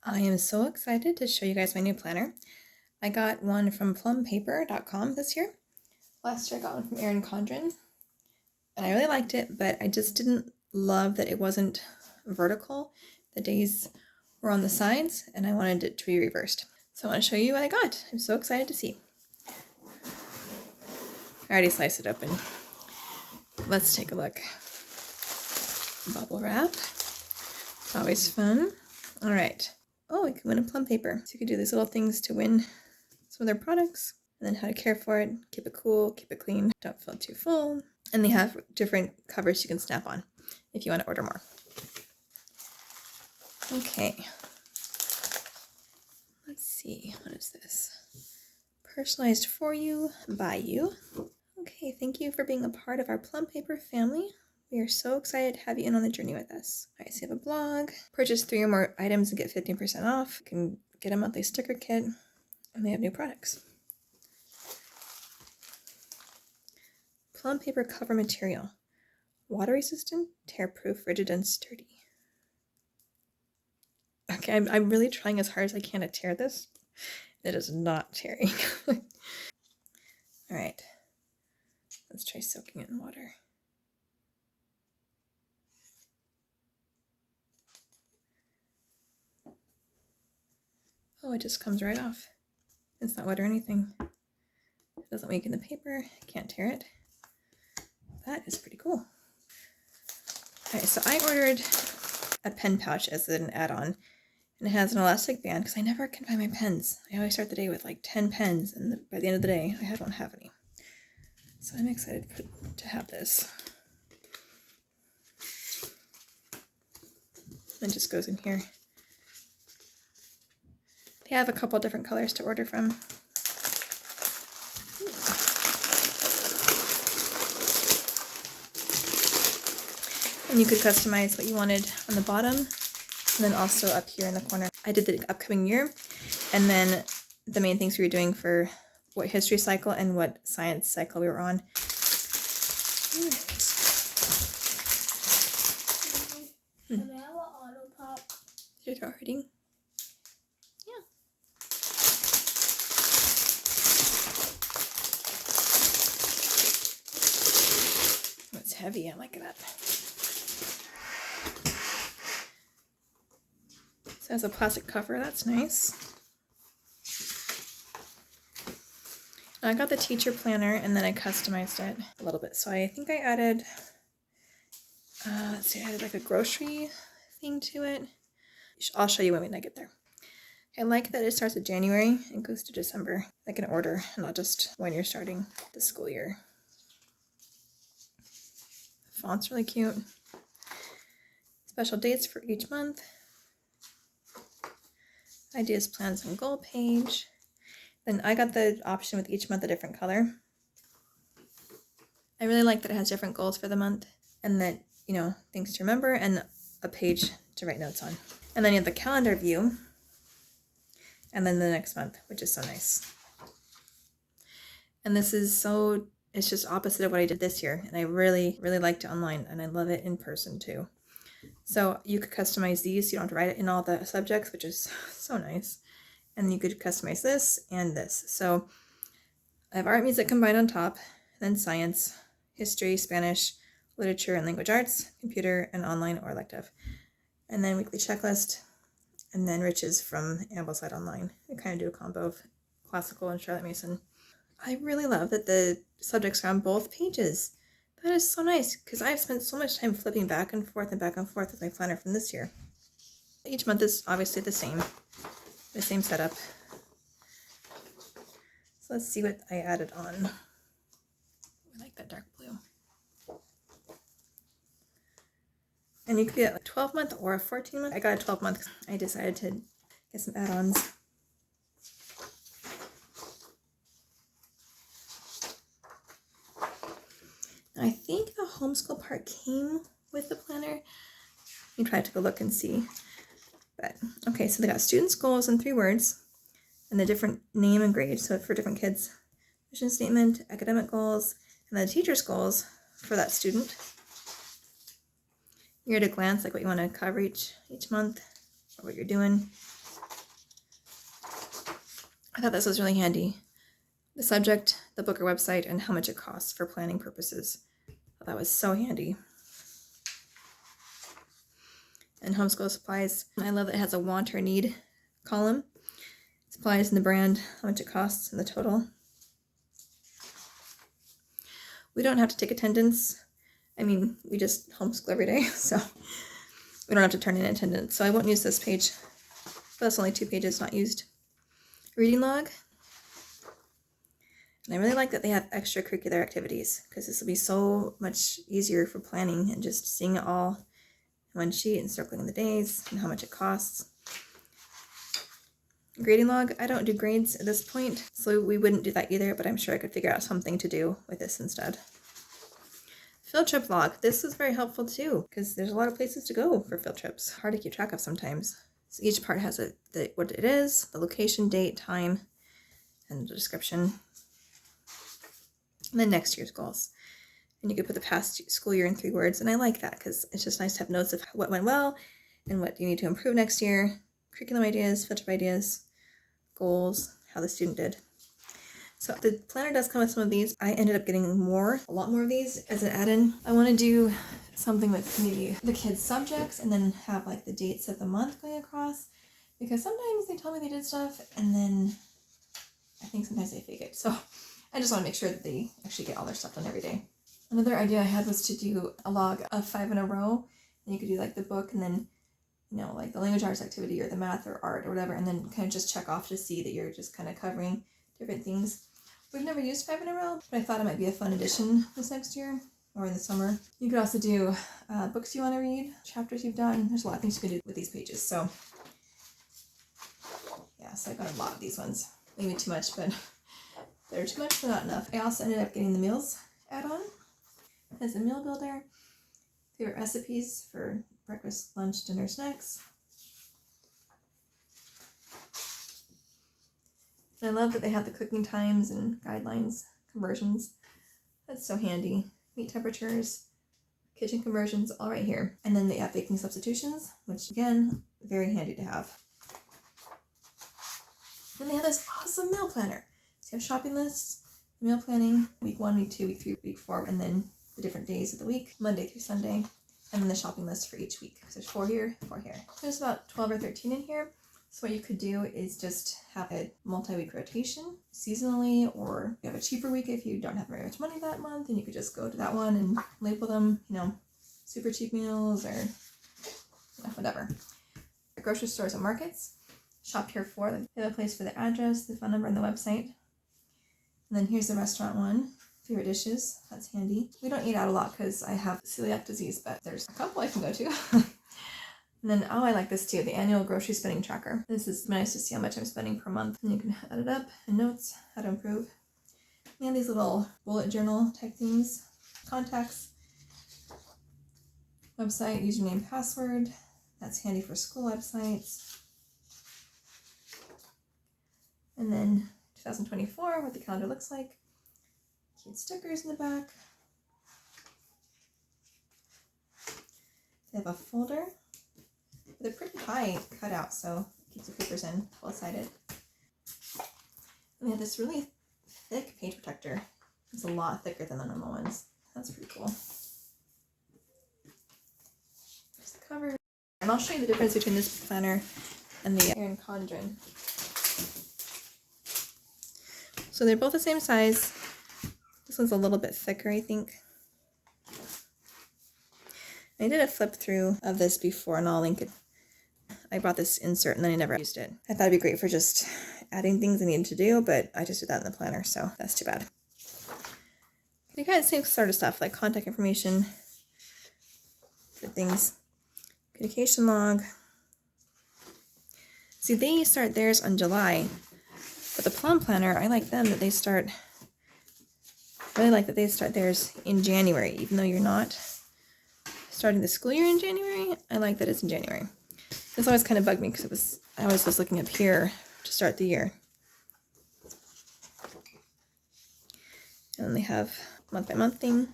I am so excited to show you guys my new planner. I got one from plumpaper.com this year. Last year I got one from Erin Condren, and I really liked it, but I just didn't love that it wasn't vertical. The days were on the sides, and I wanted it to be reversed. So I want to show you what I got. I'm so excited to see. I already sliced it open. Let's take a look. Bubble wrap. Always fun. All right. Oh, we can win a plum paper. So you can do these little things to win some of their products, and then how to care for it, keep it cool, keep it clean, don't feel too full. And they have different covers you can snap on if you want to order more. Okay. Let's see, what is this? Personalized for you, by you. Okay, thank you for being a part of our Plum Paper family. We are so excited to have you in on the journey with us. All right, so you have a blog. Purchase 3 or more items and get 15% off. You can get a monthly sticker kit, and they have new products. Plum paper cover material. Water resistant, tear proof, rigid, and sturdy. Okay, I'm really trying as hard as I can to tear this. It is not tearing. Alright, let's try soaking it in water. Oh, it just comes right off. It's not wet or anything. It doesn't weaken the paper. Can't tear it. That is pretty cool. Alright, so I ordered a pen pouch as an add-on, and it has an elastic band because I never can find my pens. I always start the day with like 10 pens, and by the end of the day, I don't have any. So I'm excited to have this. It just goes in here. They have a couple different colors to order from. And you could customize what you wanted on the bottom, and then also up here in the corner. I did the upcoming year, and then the main things we were doing for what history cycle and what science cycle we were on. Can I have an auto pop? You're hurting? Yeah. Oh, it's heavy. I like it up. So it has a plastic cover. That's nice. I got the teacher planner, and then I customized it a little bit. So I think I added, let's see, I added like a grocery thing to it. I'll show you when I get there. I like that it starts in January and goes to December, like an order, not just when you're starting the school year. The font's really cute. Special dates for each month. Ideas, plans, and goal page. Then I got the option with each month a different color. I really like that it has different goals for the month, and that, you know, things to remember, and a page to write notes on. And then you have the calendar view, and then the next month, which is so nice. And this is so, it's just opposite of what I did this year, and I really, really liked it online, and I love it in person too. So you could customize these, you don't have to write it in all the subjects, which is so nice. And you could customize this and this. So I have art, music combined on top, then science, history, Spanish, literature and language arts, computer, and online or elective. And then weekly checklist, and then riches from Ambleside Online. We kind of do a combo of classical and Charlotte Mason. I really love that the subjects are on both pages. That is so nice, because I've spent so much time flipping back and forth with my planner from this year. Each month is obviously the same setup. So let's see what I added on. I like that dark blue. And you could get a 12-month or a 14-month. I got a 12-month. I decided to get some add-ons. I think the homeschool part came with the planner. You try to take a look and see. But okay, so they got students' goals in 3 words, and the different name and grade. So for different kids, mission statement, academic goals, and then the teacher's goals for that student. You're at a glance, like what you want to cover each month, or what you're doing. I thought this was really handy. The subject, the book or website, and how much it costs for planning purposes. I thought that was so handy. And homeschool supplies. I love that it has a want or need column. Supplies and the brand, how much it costs, and the total. We don't have to take attendance. I mean, we just homeschool every day, so we don't have to turn in attendance. So I won't use this page, but that's only 2 pages not used. Reading log. And I really like that they have extracurricular activities, because this will be so much easier for planning and just seeing it all in one sheet and circling the days and how much it costs. Grading log. I don't do grades at this point, so we wouldn't do that either, but I'm sure I could figure out something to do with this instead. Field trip log. This is very helpful too, because there's a lot of places to go for field trips. Hard to keep track of sometimes. So each part has what it is, the location, date, time, and the description. And then next year's goals. And you could put the past school year in 3 words, and I like that because it's just nice to have notes of what went well and what you need to improve next year, curriculum ideas, field trip ideas, goals, how the student did. So the planner does come with some of these. I ended up getting a lot more of these as an add-in. I want to do something with maybe the kids' subjects and then have like the dates of the month going across, because sometimes they tell me they did stuff and then I think sometimes they fake it. So I just want to make sure that they actually get all their stuff done every day. Another idea I had was to do a log of 5 in a row, and you could do like the book and then, you know, like the language arts activity or the math or art or whatever, and then kind of just check off to see that you're just kind of covering different things. We've never used 5 in a row, but I thought it might be a fun addition this next year or in the summer. You could also do books you want to read, chapters you've done. There's a lot of things you can do with these pages. So yeah, so I got a lot of these ones. Maybe too much, but they're too much but not enough. I also ended up getting the meals add-on. As a meal builder, favorite recipes for breakfast, lunch, dinner, snacks. And I love that they have the cooking times and guidelines, conversions. That's so handy. Meat temperatures, kitchen conversions, all right here. And then they have baking substitutions, which again, very handy to have. Then they have this awesome meal planner. So you have shopping lists, meal planning, week 1, week 2, week 3, week 4, and then the different days of the week, Monday through Sunday, and then the shopping list for each week. So there's 4 here, 4 here. There's about 12 or 13 in here. So what you could do is just have a multi-week rotation seasonally, or you have a cheaper week if you don't have very much money that month, and you could just go to that one and label them, you know, super cheap meals or you know, whatever. The grocery stores and markets, shop here for. They have a place for the address, the phone number, and the website. And then here's the restaurant one. Favorite dishes, that's handy. We don't eat out a lot because I have celiac disease, but there's a couple I can go to. And then, oh, I like this too, the annual grocery spending tracker. This is nice to see how much I'm spending per month. And you can add it up, and notes, how to improve. And these little bullet journal type things, contacts, website, username, password. That's handy for school websites. And then 2024, what the calendar looks like. Cute stickers in the back. They have a folder. They're pretty high cut out, so it keeps the papers in, double-sided. And they have this really thick page protector. It's a lot thicker than the normal ones. That's pretty cool. There's the cover. And I'll show you the difference between this planner and the Erin Condren. So they're both the same size. This one's a little bit thicker, I think. I did a flip through of this before, and I'll link it. I bought this insert and then I never used it. I thought it'd be great for just adding things I needed to do, but I just did that in the planner, so that's too bad. You got the same sort of stuff, like contact information, good things, communication log. See, they start theirs on July, but the Plum Planner, I like them that they start, really like that they start theirs in January, even though you're not starting the school year in January. I like that it's in January. This always kind of bugged me because I always was looking up here to start the year. And then they have month by month thing,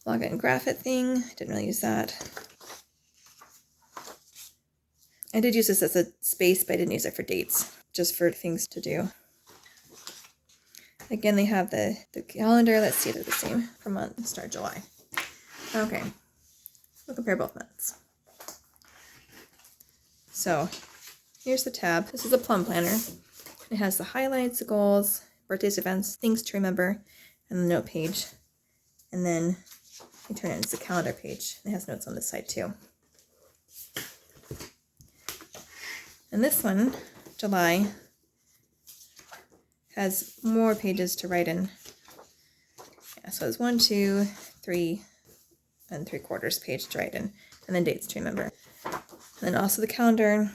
log it and graph it thing. Didn't really use that. I did use this as a space, but I didn't use it for dates, just for things to do. Again, they have the calendar. Let's see if they're the same for month, start July. Okay, we'll compare both months. So here's the tab. This is a Plum Planner. It has the highlights, the goals, birthdays, events, things to remember, and the note page. And then you turn it into the calendar page. It has notes on this side too. And this one, July, has more pages to write in. Yeah, so it's 1, 2, 3 and 3/4 page to write in, and then dates to remember. And then also the calendar.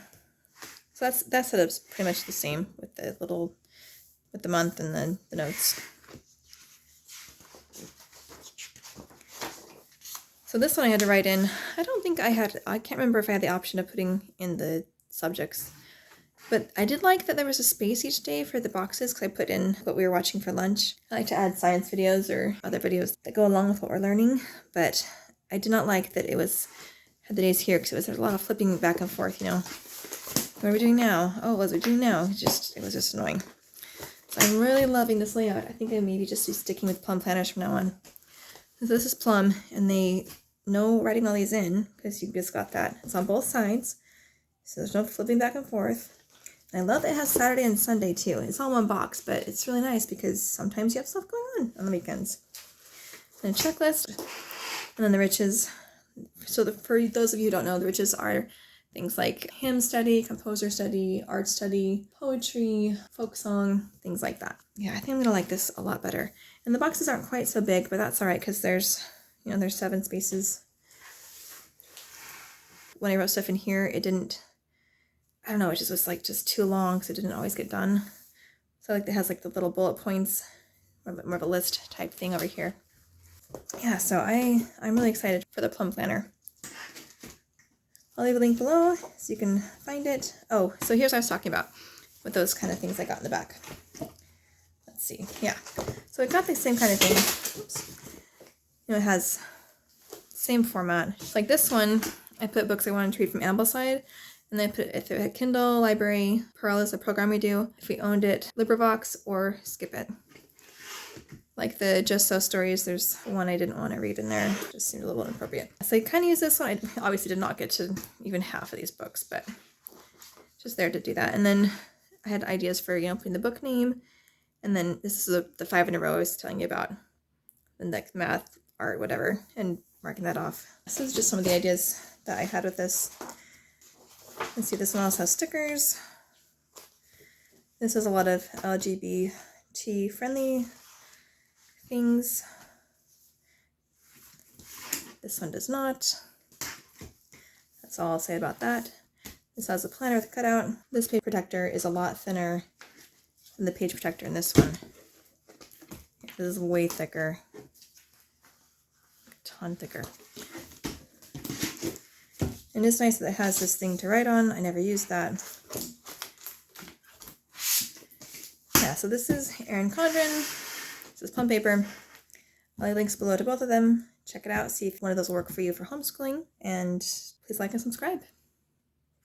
So that setup's pretty much the same with the month and then the notes. So this one I had to write in. I can't remember if I had the option of putting in the subjects. But I did like that there was a space each day for the boxes because I put in what we were watching for lunch. I like to add science videos or other videos that go along with what we're learning, but I did not like that it had the days here because there's a lot of flipping back and forth, you know. What are we doing now? Oh, what was we doing now? It was just annoying. So I'm really loving this layout. I think I maybe just be sticking with Plum Planners from now on. So this is Plum, and they know writing all these in because you just got that. It's on both sides, so there's no flipping back and forth. And I love that it has Saturday and Sunday too. It's all one box, but it's really nice because sometimes you have stuff going on the weekends. And a checklist, and then the riches. So for those of you who don't know, the riches are things like hymn study, composer study, art study, poetry, folk song, things like that. Yeah, I think I'm gonna like this a lot better. And the boxes aren't quite so big, but that's all right because there's 7 spaces. When I wrote stuff in here, it didn't. I don't know. It just was just too long, so it didn't always get done. So it has the little bullet points, more of a list type thing over here. Yeah, so I'm really excited for the Plum Planner. I'll leave a link below so you can find it. Oh, so here's what I was talking about with those kind of things I got in the back. Let's see. Yeah. So I got the same kind of thing. Oops. It has same format. Like this one, I put books I wanted to read from Ambleside, and then I put if it had Kindle, Library, Pearl is a program we do. If we owned it, LibriVox, or Skip It. Like the Just So stories, there's one I didn't want to read in there. It just seemed a little inappropriate. So I kind of use this one. I obviously did not get to even half of these books, but just there to do that. And then I had ideas for, putting the book name. And then this is the 5 in a row I was telling you about. And math, art, whatever, and marking that off. This is just some of the ideas that I had with this. Let's see, this one also has stickers. This is a lot of LGBT friendly things. This one does not. That's all I'll say about that. This has a planner with a cutout. This page protector is a lot thinner than the page protector in this one. This is way thicker. A ton thicker. And it's nice that it has this thing to write on. I never used that. Yeah, so this is Erin Condren. This is Plum Paper. I'll leave links below to both of them. Check it out, see if one of those will work for you for homeschooling, and please like and subscribe.